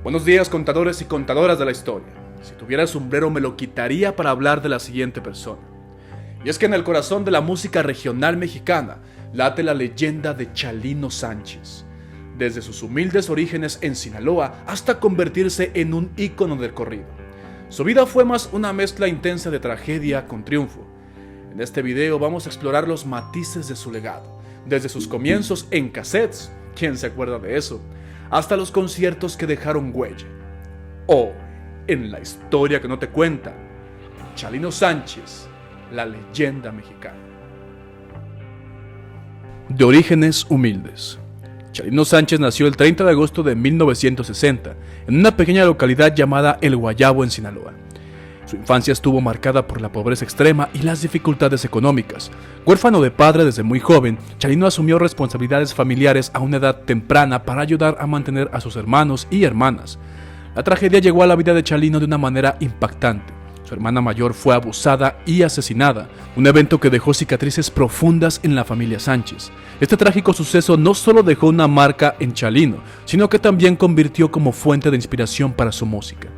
Buenos días, contadores y contadoras de la historia. Si tuviera el sombrero me lo quitaría para hablar de la siguiente persona. Y es que en el corazón de la música regional mexicana late la leyenda de Chalino Sánchez. Desde sus humildes orígenes en Sinaloa hasta convertirse en un ícono del corrido. Su vida fue más una mezcla intensa de tragedia con triunfo. En este video vamos a explorar los matices de su legado, desde sus comienzos en cassettes, ¿quién se acuerda de eso?, hasta los conciertos que dejaron huella. O, en la historia que no te cuentan, Chalino Sánchez, la leyenda mexicana. De orígenes humildes. Chalino Sánchez nació el 30 de agosto de 1960 en una pequeña localidad llamada El Guayabo en Sinaloa. Su infancia estuvo marcada por la pobreza extrema y las dificultades económicas. Huérfano de padre desde muy joven, Chalino asumió responsabilidades familiares a una edad temprana para ayudar a mantener a sus hermanos y hermanas. La tragedia llegó a la vida de Chalino de una manera impactante. Su hermana mayor fue abusada y asesinada, un evento que dejó cicatrices profundas en la familia Sánchez. Este trágico suceso no solo dejó una marca en Chalino, sino que también convirtió como fuente de inspiración para su música.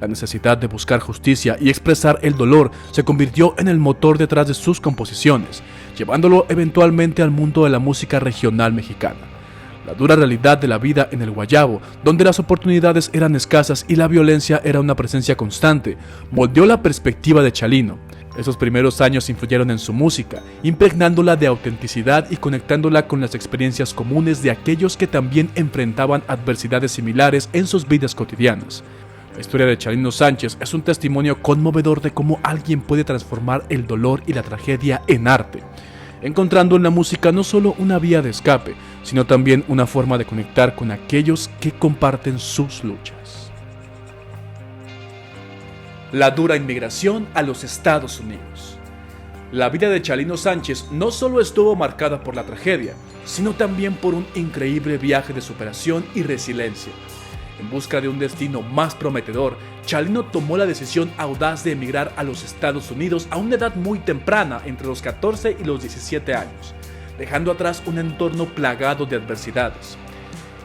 La necesidad de buscar justicia y expresar el dolor se convirtió en el motor detrás de sus composiciones, llevándolo eventualmente al mundo de la música regional mexicana. La dura realidad de la vida en el Guayabo, donde las oportunidades eran escasas y la violencia era una presencia constante, moldeó la perspectiva de Chalino. Esos primeros años influyeron en su música, impregnándola de autenticidad y conectándola con las experiencias comunes de aquellos que también enfrentaban adversidades similares en sus vidas cotidianas. La historia de Chalino Sánchez es un testimonio conmovedor de cómo alguien puede transformar el dolor y la tragedia en arte, encontrando en la música no solo una vía de escape, sino también una forma de conectar con aquellos que comparten sus luchas. La dura inmigración a los Estados Unidos. La vida de Chalino Sánchez no solo estuvo marcada por la tragedia, sino también por un increíble viaje de superación y resiliencia. En busca de un destino más prometedor, Chalino tomó la decisión audaz de emigrar a los Estados Unidos a una edad muy temprana, entre los 14 y los 17 años, dejando atrás un entorno plagado de adversidades.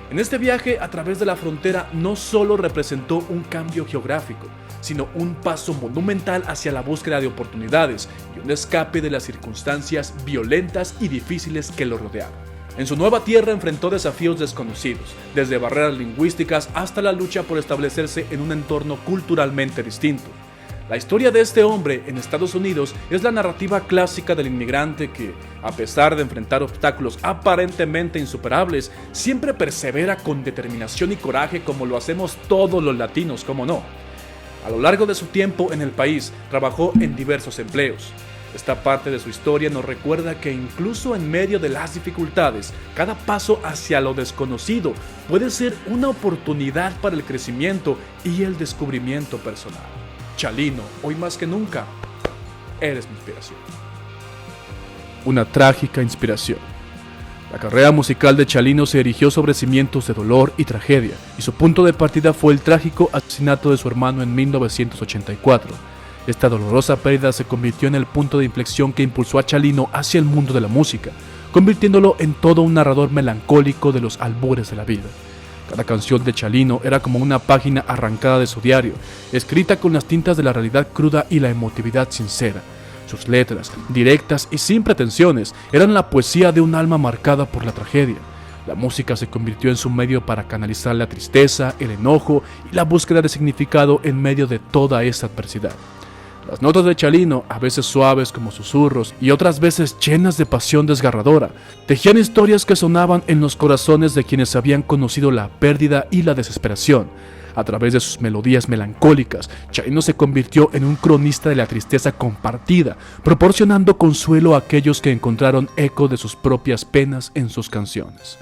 En este viaje a través de la frontera no solo representó un cambio geográfico, sino un paso monumental hacia la búsqueda de oportunidades y un escape de las circunstancias violentas y difíciles que lo rodeaban. En su nueva tierra enfrentó desafíos desconocidos, desde barreras lingüísticas hasta la lucha por establecerse en un entorno culturalmente distinto. La historia de este hombre en Estados Unidos es la narrativa clásica del inmigrante que, a pesar de enfrentar obstáculos aparentemente insuperables, siempre persevera con determinación y coraje como lo hacemos todos los latinos, ¿cómo no? A lo largo de su tiempo en el país, trabajó en diversos empleos. Esta parte de su historia nos recuerda que incluso en medio de las dificultades, cada paso hacia lo desconocido puede ser una oportunidad para el crecimiento y el descubrimiento personal. Chalino, hoy más que nunca, eres mi inspiración. Una trágica inspiración. La carrera musical de Chalino se erigió sobre cimientos de dolor y tragedia, y su punto de partida fue el trágico asesinato de su hermano en 1984. Esta dolorosa pérdida se convirtió en el punto de inflexión que impulsó a Chalino hacia el mundo de la música, convirtiéndolo en todo un narrador melancólico de los albores de la vida. Cada canción de Chalino era como una página arrancada de su diario, escrita con las tintas de la realidad cruda y la emotividad sincera. Sus letras, directas y sin pretensiones, eran la poesía de un alma marcada por la tragedia. La música se convirtió en su medio para canalizar la tristeza, el enojo y la búsqueda de significado en medio de toda esa adversidad. Las notas de Chalino, a veces suaves como susurros y otras veces llenas de pasión desgarradora, tejían historias que sonaban en los corazones de quienes habían conocido la pérdida y la desesperación. A través de sus melodías melancólicas, Chalino se convirtió en un cronista de la tristeza compartida, proporcionando consuelo a aquellos que encontraron eco de sus propias penas en sus canciones.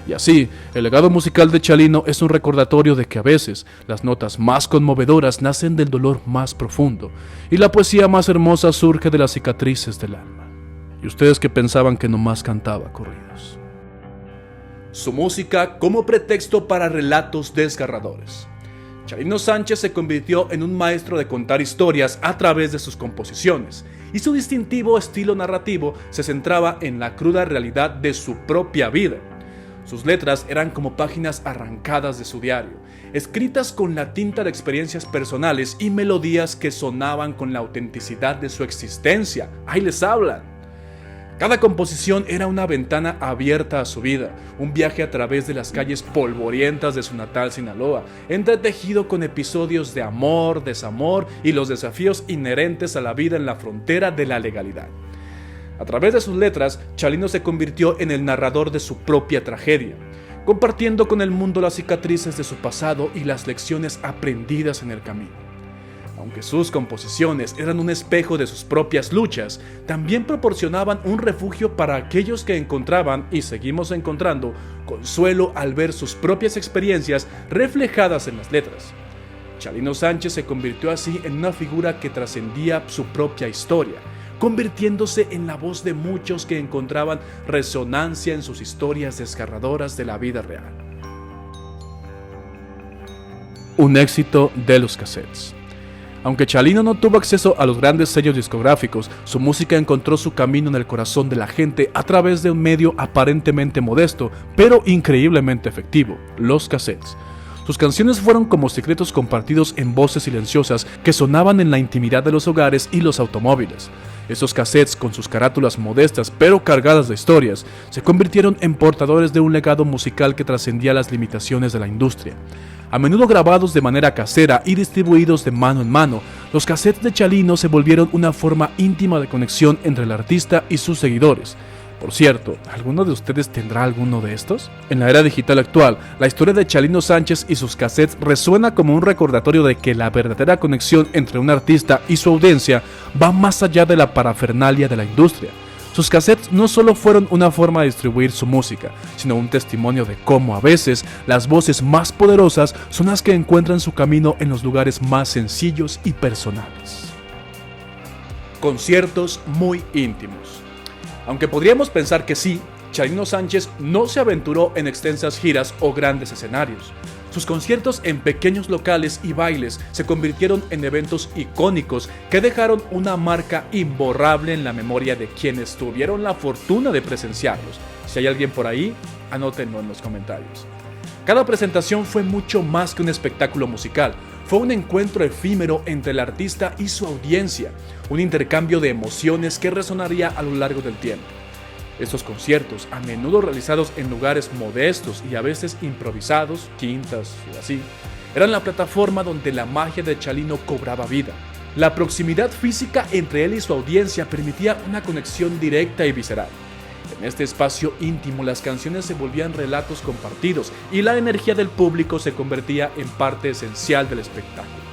Y así, el legado musical de Chalino es un recordatorio de que a veces las notas más conmovedoras nacen del dolor más profundo y la poesía más hermosa surge de las cicatrices del alma. ¿Y ustedes que pensaban que nomás cantaba corridos? Su música como pretexto para relatos desgarradores. Chalino Sánchez se convirtió en un maestro de contar historias a través de sus composiciones, y su distintivo estilo narrativo se centraba en la cruda realidad de su propia vida. Sus letras eran como páginas arrancadas de su diario, escritas con la tinta de experiencias personales y melodías que sonaban con la autenticidad de su existencia. ¡Ahí les hablan! Cada composición era una ventana abierta a su vida, un viaje a través de las calles polvorientas de su natal Sinaloa, entretejido con episodios de amor, desamor y los desafíos inherentes a la vida en la frontera de la legalidad. A través de sus letras, Chalino se convirtió en el narrador de su propia tragedia, compartiendo con el mundo las cicatrices de su pasado y las lecciones aprendidas en el camino. Aunque sus composiciones eran un espejo de sus propias luchas, también proporcionaban un refugio para aquellos que encontraban, y seguimos encontrando, consuelo al ver sus propias experiencias reflejadas en las letras. Chalino Sánchez se convirtió así en una figura que trascendía su propia historia, convirtiéndose en la voz de muchos que encontraban resonancia en sus historias desgarradoras de la vida real. Un éxito de los cassettes. Aunque Chalino no tuvo acceso a los grandes sellos discográficos, su música encontró su camino en el corazón de la gente a través de un medio aparentemente modesto, pero increíblemente efectivo: los cassettes. Sus canciones fueron como secretos compartidos en voces silenciosas que sonaban en la intimidad de los hogares y los automóviles. Esos cassettes, con sus carátulas modestas pero cargadas de historias, se convirtieron en portadores de un legado musical que trascendía las limitaciones de la industria. A menudo grabados de manera casera y distribuidos de mano en mano, los cassettes de Chalino se volvieron una forma íntima de conexión entre el artista y sus seguidores. Por cierto, ¿alguno de ustedes tendrá alguno de estos? En la era digital actual, la historia de Chalino Sánchez y sus cassettes resuena como un recordatorio de que la verdadera conexión entre un artista y su audiencia va más allá de la parafernalia de la industria. Sus cassettes no solo fueron una forma de distribuir su música, sino un testimonio de cómo a veces las voces más poderosas son las que encuentran su camino en los lugares más sencillos y personales. Conciertos muy íntimos. Aunque podríamos pensar que sí, Chalino Sánchez no se aventuró en extensas giras o grandes escenarios. Sus conciertos en pequeños locales y bailes se convirtieron en eventos icónicos que dejaron una marca imborrable en la memoria de quienes tuvieron la fortuna de presenciarlos. Si hay alguien por ahí, anótenlo en los comentarios. Cada presentación fue mucho más que un espectáculo musical. Fue un encuentro efímero entre el artista y su audiencia, un intercambio de emociones que resonaría a lo largo del tiempo. Estos conciertos, a menudo realizados en lugares modestos y a veces improvisados, quintas y así, eran la plataforma donde la magia de Chalino cobraba vida. La proximidad física entre él y su audiencia permitía una conexión directa y visceral. En este espacio íntimo, las canciones se volvían relatos compartidos y la energía del público se convertía en parte esencial del espectáculo.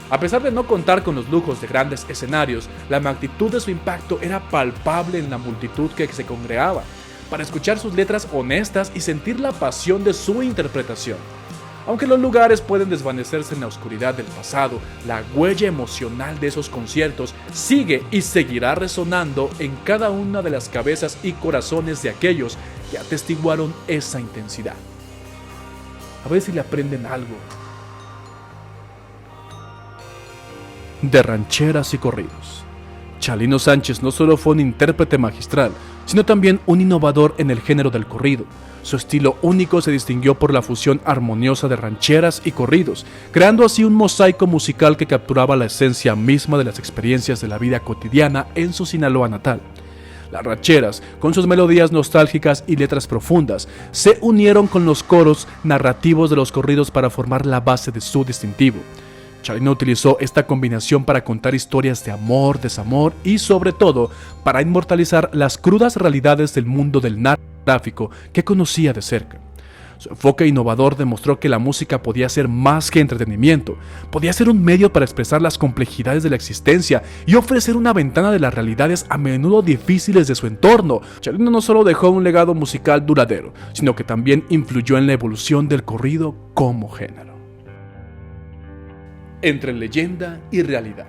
A pesar de no contar con los lujos de grandes escenarios, la magnitud de su impacto era palpable en la multitud que se congregaba, para escuchar sus letras honestas y sentir la pasión de su interpretación. Aunque los lugares pueden desvanecerse en la oscuridad del pasado, la huella emocional de esos conciertos sigue y seguirá resonando en cada una de las cabezas y corazones de aquellos que atestiguaron esa intensidad. A ver si le aprenden algo. De rancheras y corridos. Chalino Sánchez no solo fue un intérprete magistral, sino también un innovador en el género del corrido. Su estilo único se distinguió por la fusión armoniosa de rancheras y corridos, creando así un mosaico musical que capturaba la esencia misma de las experiencias de la vida cotidiana en su Sinaloa natal. Las rancheras, con sus melodías nostálgicas y letras profundas, se unieron con los coros narrativos de los corridos para formar la base de su distintivo. Chalino utilizó esta combinación para contar historias de amor, desamor y, sobre todo, para inmortalizar las crudas realidades del mundo del narcotráfico que conocía de cerca. Su enfoque innovador demostró que la música podía ser más que entretenimiento, podía ser un medio para expresar las complejidades de la existencia y ofrecer una ventana de las realidades a menudo difíciles de su entorno. Chalino no solo dejó un legado musical duradero, sino que también influyó en la evolución del corrido como género. Entre leyenda y realidad.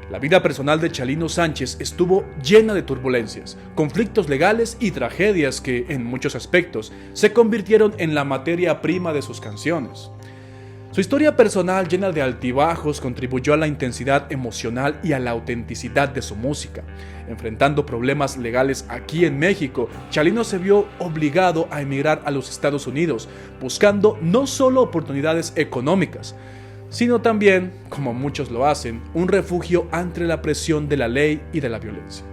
La vida personal de Chalino Sánchez estuvo llena de turbulencias, conflictos legales y tragedias que, en muchos aspectos, se convirtieron en la materia prima de sus canciones. Su historia personal llena de altibajos contribuyó a la intensidad emocional y a la autenticidad de su música. Enfrentando problemas legales aquí en México, Chalino se vio obligado a emigrar a los Estados Unidos, buscando no solo oportunidades económicas, sino también, como muchos lo hacen, un refugio ante la presión de la ley y de la violencia.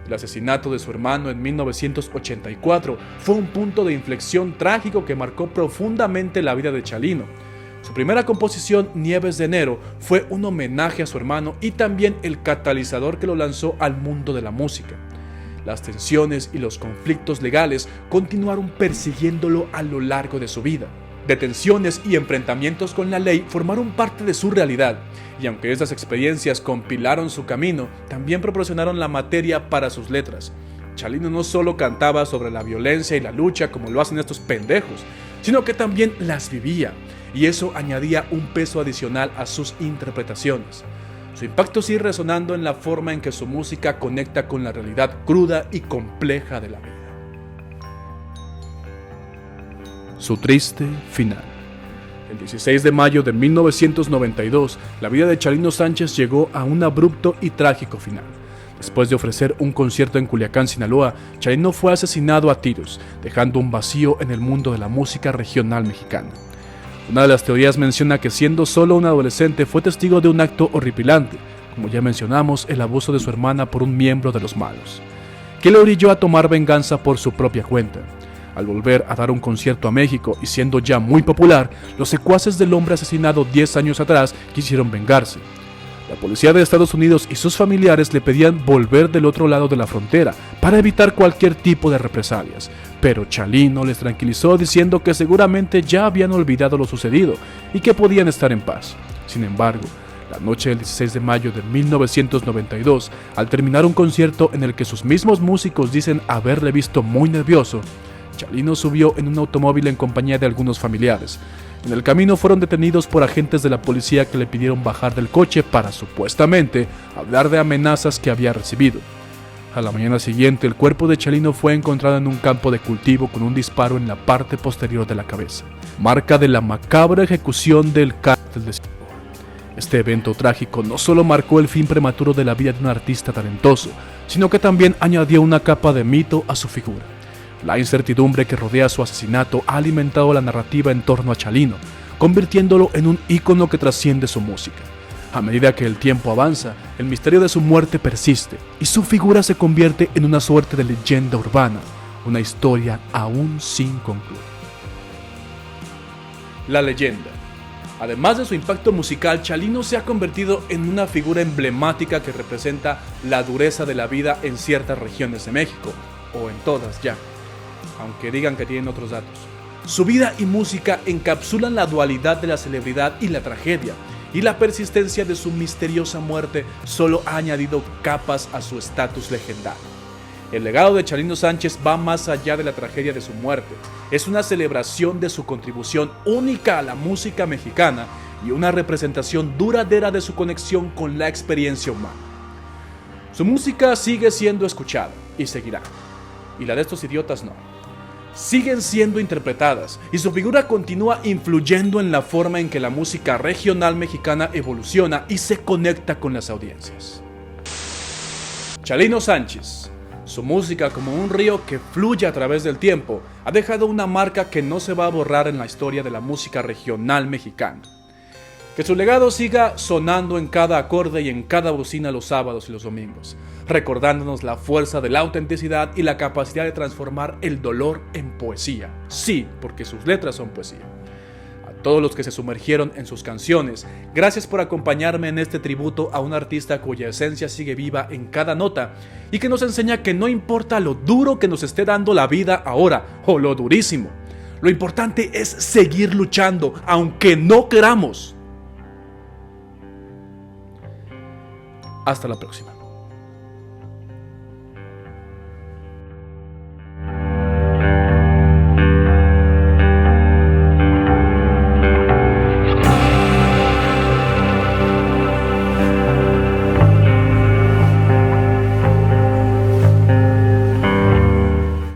El asesinato de su hermano en 1984 fue un punto de inflexión trágico que marcó profundamente la vida de Chalino. Su primera composición, Nieves de Enero, fue un homenaje a su hermano y también el catalizador que lo lanzó al mundo de la música. Las tensiones y los conflictos legales continuaron persiguiéndolo a lo largo de su vida. Detenciones y enfrentamientos con la ley formaron parte de su realidad, y aunque estas experiencias compilaron su camino, también proporcionaron la materia para sus letras. Chalino no solo cantaba sobre la violencia y la lucha como lo hacen estos pendejos, sino que también las vivía, y eso añadía un peso adicional a sus interpretaciones. Su impacto sigue resonando en la forma en que su música conecta con la realidad cruda y compleja de la vida. Su triste final. El 16 de mayo de 1992, la vida de Chalino Sánchez llegó a un abrupto y trágico final. Después de ofrecer un concierto en Culiacán, Sinaloa, Chalino fue asesinado a tiros, dejando un vacío en el mundo de la música regional mexicana. Una de las teorías menciona que siendo solo un adolescente fue testigo de un acto horripilante, como ya mencionamos, el abuso de su hermana por un miembro de los malos, que le orilló a tomar venganza por su propia cuenta. Al volver a dar un concierto a México y siendo ya muy popular, los secuaces del hombre asesinado 10 años atrás quisieron vengarse. La policía de Estados Unidos y sus familiares le pedían volver del otro lado de la frontera para evitar cualquier tipo de represalias, pero Chalino les tranquilizó diciendo que seguramente ya habían olvidado lo sucedido y que podían estar en paz. Sin embargo, la noche del 16 de mayo de 1992, al terminar un concierto en el que sus mismos músicos dicen haberle visto muy nervioso, Chalino subió en un automóvil en compañía de algunos familiares. En el camino fueron detenidos por agentes de la policía que le pidieron bajar del coche para, supuestamente, hablar de amenazas que había recibido. A la mañana siguiente, el cuerpo de Chalino fue encontrado en un campo de cultivo con un disparo en la parte posterior de la cabeza, marca de la macabra ejecución del cártel de Sinaloa. Este evento trágico no solo marcó el fin prematuro de la vida de un artista talentoso, sino que también añadió una capa de mito a su figura. La incertidumbre que rodea su asesinato ha alimentado la narrativa en torno a Chalino, convirtiéndolo en un ícono que trasciende su música. A medida que el tiempo avanza, el misterio de su muerte persiste y su figura se convierte en una suerte de leyenda urbana, una historia aún sin concluir. La leyenda. Además de su impacto musical, Chalino se ha convertido en una figura emblemática que representa la dureza de la vida en ciertas regiones de México, o en todas ya, aunque digan que tienen otros datos. Su vida y música encapsulan la dualidad de la celebridad y la tragedia, y la persistencia de su misteriosa muerte solo ha añadido capas a su estatus legendario. El legado de Chalino Sánchez va más allá de la tragedia de su muerte. Es una celebración de su contribución única a la música mexicana y una representación duradera de su conexión con la experiencia humana. Su música sigue siendo escuchada y seguirá, y la de estos idiotas no. Siguen siendo interpretadas y su figura continúa influyendo en la forma en que la música regional mexicana evoluciona y se conecta con las audiencias. Chalino Sánchez. Su música, como un río que fluye a través del tiempo, ha dejado una marca que no se va a borrar en la historia de la música regional mexicana. Que su legado siga sonando en cada acorde y en cada bocina los sábados y los domingos, recordándonos la fuerza de la autenticidad y la capacidad de transformar el dolor en poesía. Sí, porque sus letras son poesía. A todos los que se sumergieron en sus canciones, gracias por acompañarme en este tributo a un artista cuya esencia sigue viva en cada nota y que nos enseña que no importa lo duro que nos esté dando la vida ahora o lo durísimo, lo importante es seguir luchando aunque no queramos. Hasta la próxima.